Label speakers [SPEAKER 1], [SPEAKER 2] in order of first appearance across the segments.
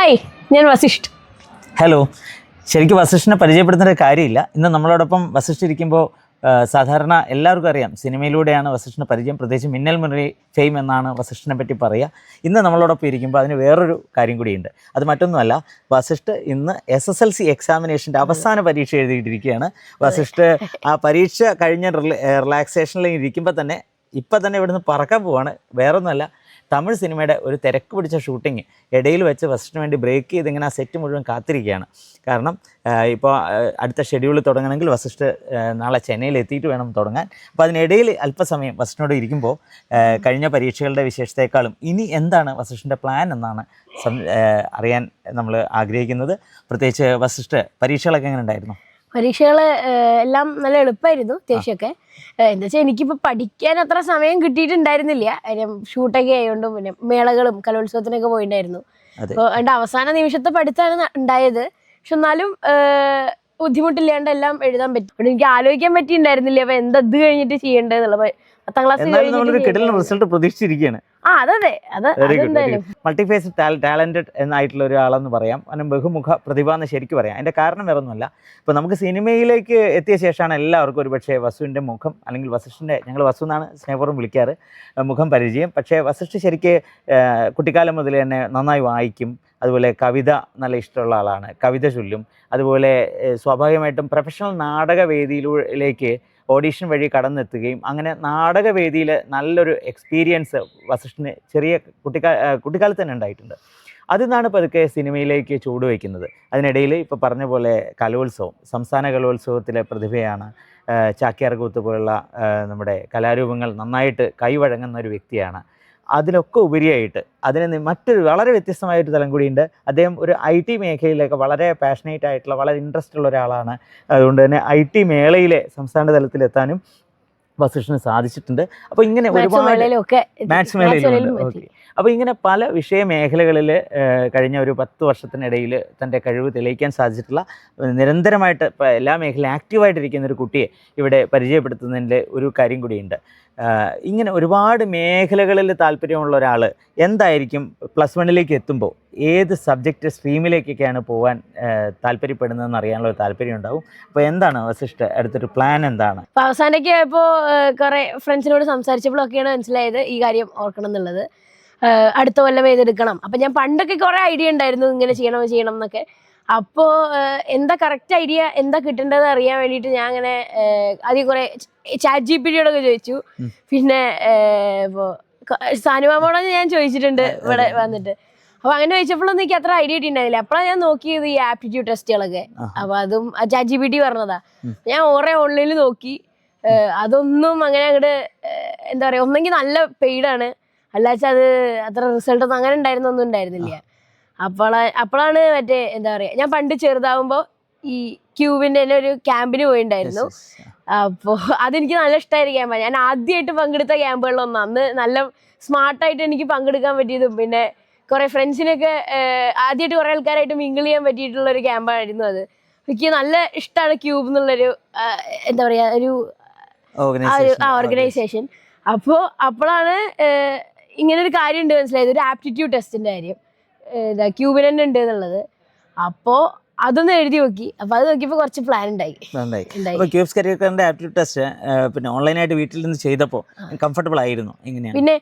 [SPEAKER 1] Hi, ഞാൻ Vashisht.
[SPEAKER 2] Hello. ശരിക്കും വസിഷ്ഠിനെ പരിചയപ്പെടുത്തേണ്ട കാര്യമില്ല. ഇന്ന് നമ്മളോടൊപ്പം വസിഷ്ഠ് ഇരിക്കുമ്പോൾ സാധാരണ എല്ലാവർക്കും അറിയാം, സിനിമയിലൂടെയാണ് വസിഷ്ഠിനെ പരിചയം. പ്രത്യേകിച്ച് മിന്നൽ മുരളി ഫെയിം എന്നാണ് വസിഷ്ഠിനെ പറ്റി പറയുക. ഇന്ന് നമ്മളോടൊപ്പം ഇരിക്കുമ്പോൾ അതിന് വേറൊരു കാര്യം കൂടിയുണ്ട്. അത് മറ്റൊന്നുമല്ല, വസിഷ്ഠ് ഇന്ന് SSLC എക്സാമിനേഷൻ്റെ അവസാന പരീക്ഷ എഴുതിയിട്ടിരിക്കുകയാണ്. വസിഷ്ഠ് ആ പരീക്ഷ കഴിഞ്ഞ റിലാക്സേഷനിൽ ഇരിക്കുമ്പോൾ തന്നെ ഇപ്പം തന്നെ ഇവിടുന്ന് പറക്കാൻ പോവാണ്. വേറൊന്നുമല്ല, തമിഴ് സിനിമയുടെ ഒരു തിരക്ക് പിടിച്ച ഷൂട്ടിങ് ഇടയിൽ വെച്ച് വസിഷ്ഠിന് വേണ്ടി ബ്രേക്ക് ചെയ്ത് ഇങ്ങനെ ആ സെറ്റ് മുഴുവൻ കാത്തിരിക്കുകയാണ്. കാരണം ഇപ്പോൾ അടുത്ത ഷെഡ്യൂൾ തുടങ്ങണമെങ്കിൽ വസിഷ്ഠ് നാളെ ചെന്നൈയിൽ എത്തിയിട്ട് വേണം തുടങ്ങാൻ. അപ്പോൾ അതിനിടയിൽ അല്പസമയം വസിഷ്ഠിനോട് ഇരിക്കുമ്പോൾ കഴിഞ്ഞ പരീക്ഷകളുടെ വിശേഷത്തെക്കാളും ഇനി എന്താണ് വസിഷ്ഠിൻ്റെ പ്ലാൻ എന്നാണ് അറിയാൻ നമ്മൾ ആഗ്രഹിക്കുന്നത്. പ്രത്യേകിച്ച് വസിഷ്ഠ്, പരീക്ഷകളൊക്കെ എങ്ങനെ ഉണ്ടായിരുന്നു?
[SPEAKER 1] പരീക്ഷകൾ എല്ലാം നല്ല എളുപ്പമായിരുന്നു അത്യാവശ്യമൊക്കെ. എന്താ വെച്ചാൽ എനിക്കിപ്പോൾ പഠിക്കാൻ അത്ര സമയം കിട്ടിയിട്ടുണ്ടായിരുന്നില്ല. ഷൂട്ടൊക്കെ ആയതുകൊണ്ടും പിന്നെ മേളകളും കലോത്സവത്തിനൊക്കെ പോയിട്ടുണ്ടായിരുന്നു. അപ്പോൾ എൻ്റെ അവസാന നിമിഷത്തെ പഠിത്തമാണ് ഉണ്ടായത്. പക്ഷെ എന്നാലും ബുദ്ധിമുട്ടില്ലാണ്ട് എല്ലാം എഴുതാൻ പറ്റും. അപ്പോൾ എനിക്ക് ആലോചിക്കാൻ പറ്റിയിട്ടുണ്ടായിരുന്നില്ല അപ്പോൾ എന്താ ഇത് കഴിഞ്ഞിട്ട് ചെയ്യേണ്ടതെന്നുള്ളത്. 10ാം ക്ലാസ്
[SPEAKER 2] റിസൾട്ട് പ്രതീക്ഷിച്ചിരിക്കുകയാണ്. മൾട്ടിഫേസ് ടാലന്റഡ് എന്നായിട്ടുള്ള ഒരാളെന്ന് പറയാം. അതിന് ബഹുമുഖ പ്രതിഭ എന്ന് ശരിക്കും പറയാം. അതിൻ്റെ കാരണം വേറെ ഒന്നുമല്ല, ഇപ്പോൾ നമുക്ക് സിനിമയിലേക്ക് എത്തിയ ശേഷമാണ് എല്ലാവർക്കും ഒരുപക്ഷെ വസുവിൻ്റെ മുഖം, അല്ലെങ്കിൽ വസിഷ്ഠിൻ്റെ, ഞങ്ങൾ വസു എന്നാണ് സ്നേഹപൂർവ്വം വിളിക്കാറ്, മുഖം പരിചയം. പക്ഷേ വസിഷ്ഠ് ശരിക്ക് കുട്ടിക്കാലം മുതൽ തന്നെ നന്നായി വായിക്കും. അതുപോലെ കവിത നല്ല ഇഷ്ടമുള്ള ആളാണ്, കവിത ചൊല്ലും. അതുപോലെ സ്വാഭാവികമായിട്ടും പ്രൊഫഷണൽ നാടകവേദിയിലേക്ക് ഓഡീഷൻ വഴി കടന്നെത്തുകയും അങ്ങനെ നാടകവേദിയിൽ നല്ലൊരു എക്സ്പീരിയൻസ് വസിഷ്ഠിന് ചെറിയ കുട്ടിക്കാലത്ത് തന്നെ ഉണ്ടായിട്ടുണ്ട്. അതിന്നാണ് പതുക്കെ സിനിമയിലേക്ക് ചുവടുവയ്ക്കുന്നത്. അതിനിടയിൽ ഇപ്പോൾ പറഞ്ഞ പോലെ കലോത്സവം, സംസ്ഥാന കലോത്സവത്തിലെ പ്രതിഭയാണ്. ചാക്യാർകൂത്ത് പോലുള്ള നമ്മുടെ കലാരൂപങ്ങൾ നന്നായിട്ട് കൈവഴങ്ങുന്ന ഒരു വ്യക്തിയാണ്. അതിലൊക്കെ ഉപരിയായിട്ട് അതിന് മറ്റൊരു വളരെ വ്യത്യസ്തമായൊരു തലം കൂടിയുണ്ട്. അദ്ദേഹം ഒരു IT മേഖലയിലൊക്കെ വളരെ പാഷനേറ്റ് ആയിട്ടുള്ള, വളരെ ഇൻട്രസ്റ്റ് ഉള്ള ഒരാളാണ്. അതുകൊണ്ട് തന്നെ IT മേളയിലെ സംസ്ഥാന തലത്തിലെത്താനും വസിഷ്ഠിന് സാധിച്ചിട്ടുണ്ട്. അപ്പോൾ ഇങ്ങനെ ഒരുപാട് മാത്സ് മേളയിലുണ്ട്. ഓക്കെ. അപ്പോൾ ഇങ്ങനെ പല വിഷയ മേഖലകളിൽ കഴിഞ്ഞ ഒരു 10 വർഷത്തിനിടയിൽ തൻ്റെ കഴിവ് തെളിയിക്കാൻ സാധിച്ചിട്ടുള്ള, നിരന്തരമായിട്ട് ഇപ്പോൾ എല്ലാ മേഖലയും ആക്റ്റീവായിട്ടിരിക്കുന്ന ഒരു കുട്ടിയെ ഇവിടെ പരിചയപ്പെടുത്തുന്നതിൻ്റെ ഒരു കാര്യം കൂടിയുണ്ട്. ഇങ്ങനെ ഒരുപാട് മേഖലകളിൽ താല്പര്യമുള്ള ഒരാൾ എന്തായിരിക്കും +1 എത്തുമ്പോൾ ഏത് സബ്ജക്റ്റ് സ്ട്രീമിലേക്കൊക്കെയാണ് പോകാൻ താല്പര്യപ്പെടുന്നതെന്ന് അറിയാനുള്ള ഒരു താല്പര്യം ഉണ്ടാവും. അപ്പോൾ എന്താണ് വസിഷ്ഠ് അടുത്തൊരു പ്ലാൻ എന്താണ്?
[SPEAKER 1] അവസാനമൊക്കെ ആയപ്പോൾ കുറേ ഫ്രണ്ട്സിനോട് സംസാരിച്ചപ്പോഴൊക്കെയാണ് മനസ്സിലായത് ഈ കാര്യം ഓർക്കണം എന്നുള്ളത്. അടുത്ത കൊല്ലം ഏതെടുക്കണം. അപ്പം ഞാൻ പണ്ടൊക്കെ കുറേ ഐഡിയ ഉണ്ടായിരുന്നു, ഇങ്ങനെ ചെയ്യണം എന്നൊക്കെ. അപ്പോൾ എന്താ കറക്റ്റ് ഐഡിയ, എന്താ കിട്ടേണ്ടതെന്ന് അറിയാൻ വേണ്ടിയിട്ട് ഞാൻ അങ്ങനെ ആദ്യം കുറേ ChatGPTയോടൊക്കെ ചോദിച്ചു. പിന്നെ ഇപ്പോൾ സാനുമാമോടൊക്കെ ഞാൻ ചോദിച്ചിട്ടുണ്ട് ഇവിടെ വന്നിട്ട്. അപ്പോൾ അങ്ങനെ ചോദിച്ചപ്പോഴൊന്നും എനിക്ക് അത്ര ഐഡിയ കിട്ടിയിട്ടുണ്ടായില്ല. അപ്പോഴാണ് ഞാൻ നോക്കിയത് ഈ ആപ്റ്റിറ്റ്യൂഡ് ടെസ്റ്റുകളൊക്കെ. അപ്പോൾ അതും ChatGPT പറഞ്ഞതാ. ഞാൻ ഓൺലൈനിൽ നോക്കി. അതൊന്നും അങ്ങനെ അങ്ങോട്ട് എന്താ പറയുക, ഒന്നെങ്കിൽ നല്ല പെയ്ഡാണ്, അല്ലാച്ചാൽ അത് അത്ര റിസൾട്ടൊന്നും അങ്ങനെ ഉണ്ടായിരുന്നില്ല. അപ്പോഴാണ് മറ്റേ എന്താ പറയുക, ഞാൻ പണ്ട് ചെറുതാവുമ്പോൾ ഈ ക്യൂബിൻ്റെ തന്നെ ഒരു ക്യാമ്പിന് പോയിട്ടുണ്ടായിരുന്നു. അപ്പോൾ അതെനിക്ക് നല്ല ഇഷ്ടമായൊരു ക്യാമ്പാണ്. ഞാൻ ആദ്യമായിട്ട് പങ്കെടുത്ത ക്യാമ്പുകളിലൊന്നും. അന്ന് നല്ല സ്മാർട്ടായിട്ട് എനിക്ക് പങ്കെടുക്കാൻ പറ്റിയതും പിന്നെ കുറേ ഫ്രണ്ട്സിനൊക്കെ ആദ്യമായിട്ട് കുറേ ആൾക്കാരായിട്ട് മിങ്കിൾ ചെയ്യാൻ പറ്റിയിട്ടുള്ളൊരു ക്യാമ്പായിരുന്നു അത്. എനിക്ക് നല്ല ഇഷ്ടമാണ് ക്യൂബ് എന്നുള്ളൊരു എന്താ പറയുക ഒരു ഓർഗനൈസേഷൻ. അപ്പോഴാണ് ഇങ്ങനൊരു കാര്യം ഉണ്ട് മനസ്സിലായത്, ഒരു ആപ്റ്റിറ്റ്യൂഡ് ടെസ്റ്റിൻ്റെ കാര്യം ക്യൂബിന് തന്നെ ഉണ്ട് എന്നുള്ളത്. അപ്പോൾ അതൊന്ന് എഴുതി നോക്കി. അപ്പോൾ അത് നോക്കിയപ്പോൾ കുറച്ച് പ്ലാൻ ഉണ്ടായി.
[SPEAKER 2] ക്യൂബ്സ് കരിയറിന്റെ ആപ്റ്റിറ്റ്യൂഡ് ടെസ്റ്റ് പിന്നെ ഓൺലൈനായിട്ട് വീട്ടിൽ നിന്ന് ചെയ്തപ്പോൾ കംഫർട്ടബിൾ ആയിരുന്നു? എങ്ങനെയാണ്?
[SPEAKER 1] പിന്നെ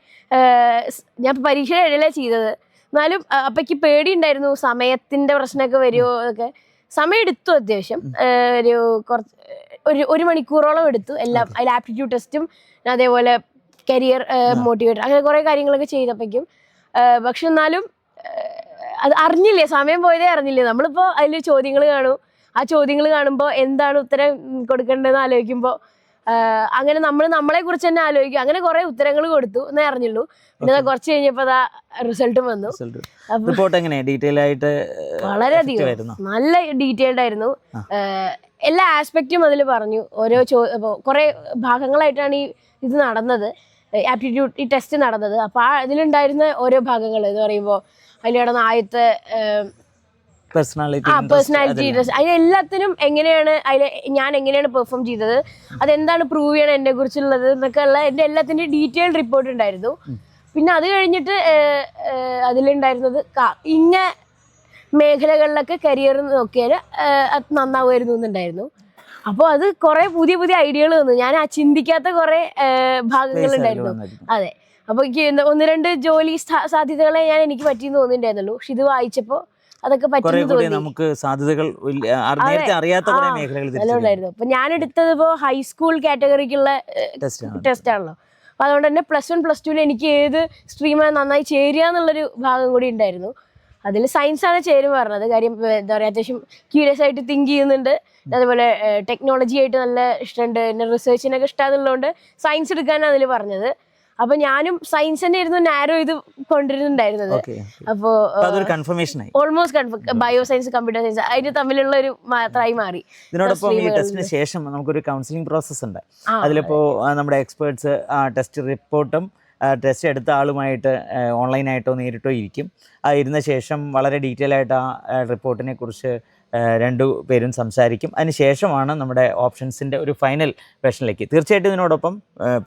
[SPEAKER 1] ഞാൻ പരീക്ഷയുടെ ഇടയിലേ ചെയ്തത്. എന്നാലും അപ്പം എനിക്ക് പേടിയുണ്ടായിരുന്നു, സമയത്തിൻ്റെ പ്രശ്നമൊക്കെ വരുമോ എന്നൊക്കെ. സമയം എടുത്തു അത്യാവശ്യം. ഒരു മണിക്കൂറോളം എടുത്തു എല്ലാം. അതിൽ ആപ്റ്റിറ്റ്യൂഡ് ടെസ്റ്റും അതേപോലെ കരിയർ മോട്ടിവേറ്റർ അങ്ങനെ കുറേ കാര്യങ്ങളൊക്കെ ചെയ്തപ്പോഴേക്കും. പക്ഷെ എന്നാലും അത് അറിഞ്ഞില്ലേ, സമയം പോയതേ അറിഞ്ഞില്ലേ. നമ്മളിപ്പോൾ അതിൽ ചോദ്യങ്ങൾ കാണും. ആ ചോദ്യങ്ങൾ കാണുമ്പോൾ എന്താണ് ഉത്തരം കൊടുക്കേണ്ടതെന്ന് ആലോചിക്കുമ്പോൾ അങ്ങനെ നമ്മളെ കുറിച്ച് തന്നെ ആലോചിക്കും. അങ്ങനെ കുറേ ഉത്തരങ്ങൾ കൊടുത്തു എന്നേ അറിഞ്ഞുള്ളൂ. പിന്നെ കുറച്ച് കഴിഞ്ഞപ്പോൾ അതാ റിസൾട്ടും വന്നു. വളരെയധികം നല്ല ഡീറ്റെയിൽഡ് ആയിരുന്നു. എല്ലാ ആസ്പെക്റ്റും അതിൽ പറഞ്ഞു. ഓരോ കുറേ ഭാഗങ്ങളായിട്ടാണ് ഇത് നടന്നത്, ആപ്റ്റിറ്റ്യൂഡ് ഈ ടെസ്റ്റ് നടന്നത്. അപ്പോൾ അതിലുണ്ടായിരുന്ന ഓരോ ഭാഗങ്ങൾ എന്ന് പറയുമ്പോൾ അതിൽ കിടന്ന ആദ്യത്തെ പേഴ്സണാലിറ്റി ടെസ്റ്റ്, അതിനെല്ലാത്തിനും എങ്ങനെയാണ് ഞാൻ എങ്ങനെയാണ് പെർഫോം ചെയ്തത്, അതെന്താണ് പ്രൂവ് ചെയ്യണം എന്നെ കുറിച്ചുള്ളത് എന്നൊക്കെ ഉള്ള എൻ്റെ എല്ലാത്തിൻ്റെ ഡീറ്റെയിൽഡ് റിപ്പോർട്ട് ഉണ്ടായിരുന്നു. പിന്നെ അത് കഴിഞ്ഞിട്ട് അതിലുണ്ടായിരുന്നത് മേഖലകളിലൊക്കെ കരിയർ നോക്കിയാൽ അത് നന്നാവുമായിരുന്നു എന്നുണ്ടായിരുന്നു. അപ്പോൾ അത് കുറേ പുതിയ പുതിയ ഐഡിയകൾ തന്നു. ഞാൻ ആ ചിന്തിക്കാത്ത കുറേ ഭാഗങ്ങളുണ്ടായിരുന്നു. അതെ, അപ്പോൾ എനിക്ക് 1-2 ജോലി സാധ്യതകളെ എനിക്ക് പറ്റിയെന്ന് തോന്നിയിട്ടുണ്ടായിരുന്നുള്ളൂ. പക്ഷെ ഇത് വായിച്ചപ്പോൾ അതൊക്കെ പറ്റുമെന്ന് തോന്നി.
[SPEAKER 2] നമുക്ക് സാധ്യതകൾ അറിയാത്ത
[SPEAKER 1] ഉണ്ടായിരുന്നു. അപ്പൊ ഞാൻ എടുത്തത് ഇപ്പോൾ ഹൈസ്കൂൾ കാറ്റഗറിക്കുള്ള ടെസ്റ്റ് ആണല്ലോ. അപ്പൊ അതുകൊണ്ട് തന്നെ +1 +2 എനിക്ക് ഏത് സ്ട്രീമാണ് നന്നായി ചേരുക എന്നുള്ളൊരു ഭാഗം കൂടി ഉണ്ടായിരുന്നു. അതിൽ സയൻസാണ് ചേരും പറഞ്ഞത്. കാര്യം എന്താ പറയുക, അത്യാവശ്യം ക്യൂരിയസ് ആയിട്ട് തിങ്ക് ചെയ്യുന്നുണ്ട്. അതേപോലെ ടെക്നോളജി ആയിട്ട് നല്ല ഇഷ്ടമുണ്ട്, പിന്നെ റിസർച്ചിനൊക്കെ ഇഷ്ടമാണെന്നുള്ളതുകൊണ്ട് സയൻസ് എടുക്കാനാണ് അതിൽ പറഞ്ഞത്. അപ്പൊ ഞാനും സയൻസ് തന്നെ ആയിരുന്നു നാരോ ചെയ്ത് കൊണ്ടിരുന്നുണ്ടായിരുന്നത്. അപ്പോ almost bio science computer science അതിന് തമ്മിലുള്ള ഒരു മാത്രമായി മാറി.
[SPEAKER 2] ഇതിനോടൊപ്പം ഈ ടെസ്റ്റിന് ശേഷം നമുക്കൊരു കൗൺസിലിംഗ് പ്രോസസ് ഉണ്ട്. അതിലിപ്പോ നമ്മുടെ എക്സ്പേർട്സ് ടെസ്റ്റ് റിപ്പോർട്ടും ടെസ്റ്റ് എടുത്ത ആളുമായിട്ട് ഓൺലൈനായിട്ടോ നേരിട്ടോ ഇരിക്കും. ഇരുന്ന ശേഷം വളരെ ഡീറ്റെയിൽ ആയിട്ട് ആ റിപ്പോർട്ടിനെ കുറിച്ച് 2 പേരും സംസാരിക്കും. അതിന് ശേഷമാണ് നമ്മുടെ ഓപ്ഷൻസിൻ്റെ ഒരു ഫൈനൽ വെർഷനിലേക്ക്. തീർച്ചയായിട്ടും ഇതിനോടൊപ്പം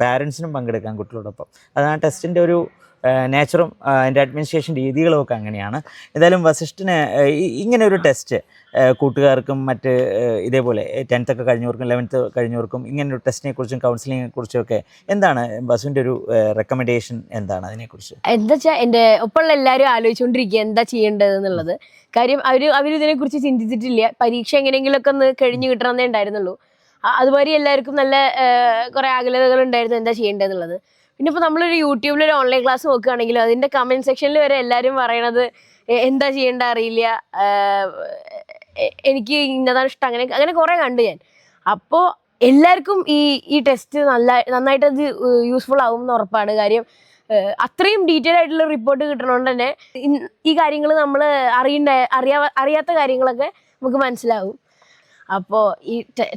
[SPEAKER 2] പാരൻസിനും പങ്കെടുക്കാം കുട്ടികളോടൊപ്പം. അതാണ് ടെസ്റ്റിൻ്റെ ഒരു നേച്ചറും അതിൻ്റെ അഡ്മിനിസ്ട്രേഷൻ രീതികളും ഒക്കെ അങ്ങനെയാണ്. എന്തായാലും വസിഷ്ഠിന് ഇങ്ങനെ ഒരു ടെസ്റ്റ് കൂട്ടുകാർക്കും മറ്റ് ഇതേപോലെ 10th ഒക്കെ കഴിഞ്ഞവർക്കും 11th കഴിഞ്ഞവർക്കും ഇങ്ങനൊരു ടെസ്റ്റിനെ കുറിച്ചും കൗൺസിലിങ്ങിനെ കുറിച്ചും ഒക്കെ എന്താണ് വസുവിൻ്റെ ഒരു റെക്കമെൻഡേഷൻ? എന്താണ് അതിനെക്കുറിച്ച്?
[SPEAKER 1] എന്താ വെച്ചാൽ എൻ്റെ ഒപ്പമുള്ള എല്ലാവരും ആലോചിച്ചുകൊണ്ടിരിക്കുക എന്താ ചെയ്യേണ്ടത് എന്നുള്ളത്. കാര്യം അവരിതിനെക്കുറിച്ച് ചിന്തിച്ചിട്ടില്ല. പരീക്ഷ എങ്ങനെയെങ്കിലുമൊക്കെ ഒന്ന് കഴിഞ്ഞ് കിട്ടണമെന്നേ ഉണ്ടായിരുന്നുള്ളൂ. അതുമാതിരി എല്ലാവർക്കും നല്ല കുറേ ആകുലതകൾ ഉണ്ടായിരുന്നു എന്താ ചെയ്യേണ്ടതെന്നുള്ളത്. പിന്നെ ഇപ്പോൾ നമ്മളൊരു യൂട്യൂബിലൊരു ഓൺലൈൻ ക്ലാസ് നോക്കുകയാണെങ്കിലും അതിൻ്റെ കമൻറ്റ് സെക്ഷനിൽ വരെ എല്ലാവരും പറയണത് എന്താ ചെയ്യേണ്ട അറിയില്ല, എനിക്ക് ഇന്നതാണ് ഇഷ്ടം, അങ്ങനെ കുറേ കണ്ടു ഞാൻ. അപ്പോൾ എല്ലാവർക്കും ഈ ടെസ്റ്റ് നന്നായിട്ട് അത് യൂസ്ഫുൾ ആവും എന്ന് ഉറപ്പാണ്. കാര്യം അത്രയും ഡീറ്റെയിൽ ആയിട്ടുള്ള റിപ്പോർട്ട് കിട്ടണോണ്ട് തന്നെ ഈ കാര്യങ്ങൾ നമ്മൾ അറിയാത്ത കാര്യങ്ങളൊക്കെ നമുക്ക് മനസ്സിലാവും. അപ്പോൾ ഈ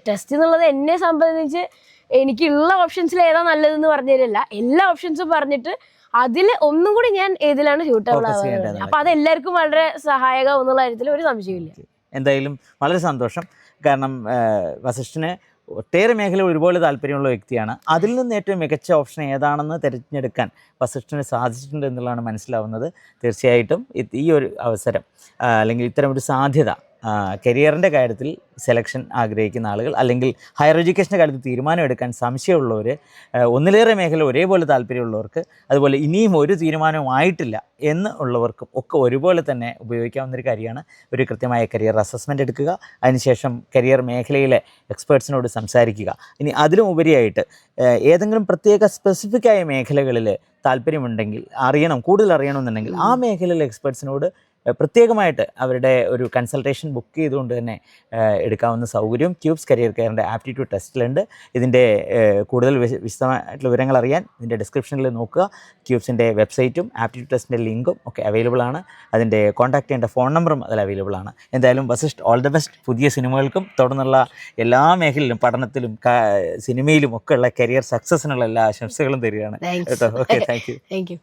[SPEAKER 1] ടെസ്റ്റ് എന്നുള്ളത് എന്നെ സംബന്ധിച്ച് എനിക്കുള്ള ഓപ്ഷൻസിൽ ഏതാ നല്ലതെന്ന് പറഞ്ഞു തരില്ല. എല്ലാ ഓപ്ഷൻസും പറഞ്ഞിട്ട് അതിൽ ഒന്നും കൂടി ഞാൻ ഏതിലാണ് സ്യൂട്ടബിൾ ആവുന്നത്. അപ്പോൾ അത് എല്ലാവർക്കും വളരെ സഹായകമാവും എന്നുള്ള കാര്യത്തിൽ ഒരു സംശയമില്ല.
[SPEAKER 2] എന്തായാലും വളരെ സന്തോഷം. കാരണം വസിഷ്ഠിന് ഒട്ടേറെ മേഖല ഒരുപോലെ താല്പര്യമുള്ള വ്യക്തിയാണ്. അതിൽ നിന്ന് ഏറ്റവും മികച്ച ഓപ്ഷൻ ഏതാണെന്ന് തിരഞ്ഞെടുക്കാൻ വസിഷ്ഠിന് സാധിച്ചിട്ടുണ്ട് എന്നുള്ളതാണ് മനസ്സിലാവുന്നത്. തീർച്ചയായിട്ടും ഈ ഒരു അവസരം അല്ലെങ്കിൽ ഇത്തരം ഒരു സാധ്യത കരിയറിൻ്റെ കാര്യത്തിൽ സെലക്ഷൻ ആഗ്രഹിക്കുന്ന ആളുകൾ അല്ലെങ്കിൽ ഹയർ എഡ്യൂക്കേഷൻ്റെ കാര്യത്തിൽ തീരുമാനമെടുക്കാൻ സംശയമുള്ളവർ, ഒന്നിലേറെ മേഖല ഒരേപോലെ താല്പര്യമുള്ളവർക്ക്, അതുപോലെ ഇനിയും ഒരു തീരുമാനവും ആയിട്ടില്ല എന്ന് ഉള്ളവർക്കും ഒക്കെ ഒരുപോലെ തന്നെ ഉപയോഗിക്കാവുന്നൊരു കാര്യമാണ്. ഒരു കൃത്യമായ കരിയർ അസസ്മെൻ്റ് എടുക്കുക, അതിനുശേഷം കരിയർ മേഖലയിലെ എക്സ്പേർട്സിനോട് സംസാരിക്കുക. ഇനി അതിലും ഉപരിയായിട്ട് ഏതെങ്കിലും പ്രത്യേക സ്പെസിഫിക്കായ മേഖലകളിൽ താല്പര്യമുണ്ടെങ്കിൽ കൂടുതൽ അറിയണമെന്നുണ്ടെങ്കിൽ ആ മേഖലയിലെ എക്സ്പേർട്സിനോട് പ്രത്യേകമായിട്ട് അവരുടെ ഒരു കൺസൾട്ടേഷൻ ബുക്ക് ചെയ്തുകൊണ്ട് തന്നെ എടുക്കാവുന്ന സൗകര്യം ക്യൂബ്സ് കരിയർ കെയറിൻ്റെ ആപ്റ്റിറ്റ്യൂഡ് ടെസ്റ്റിലുണ്ട്. ഇതിൻ്റെ കൂടുതൽ വിശദമായിട്ടുള്ള വിവരങ്ങൾ അറിയാൻ ഇതിൻ്റെ ഡിസ്ക്രിപ്ഷനിൽ നോക്കുക. ക്യൂബ്സിൻ്റെ വെബ്സൈറ്റും ആപ്റ്റിറ്റ്യൂഡ് ടെസ്റ്റിൻ്റെ ലിങ്കും ഒക്കെ അവൈലബിൾ ആണ്. അതിൻ്റെ കോൺടാക്ട് ചെയ്യേണ്ട ഫോൺ നമ്പറും അതിൽ അവൈലബിൾ ആണ്. എന്തായാലും വസിഷ്ഠ്, ഓൾ ദ ബെസ്റ്റ്. പുതിയ സിനിമകൾക്കും തുടർന്നുള്ള എല്ലാ മേഖലയിലും പഠനത്തിലും സിനിമയിലും ഒക്കെ ഉള്ള കരിയർ സക്സസിനുള്ള എല്ലാ ആശംസകളും തരികയാണ് കേട്ടോ. Okay, thank you.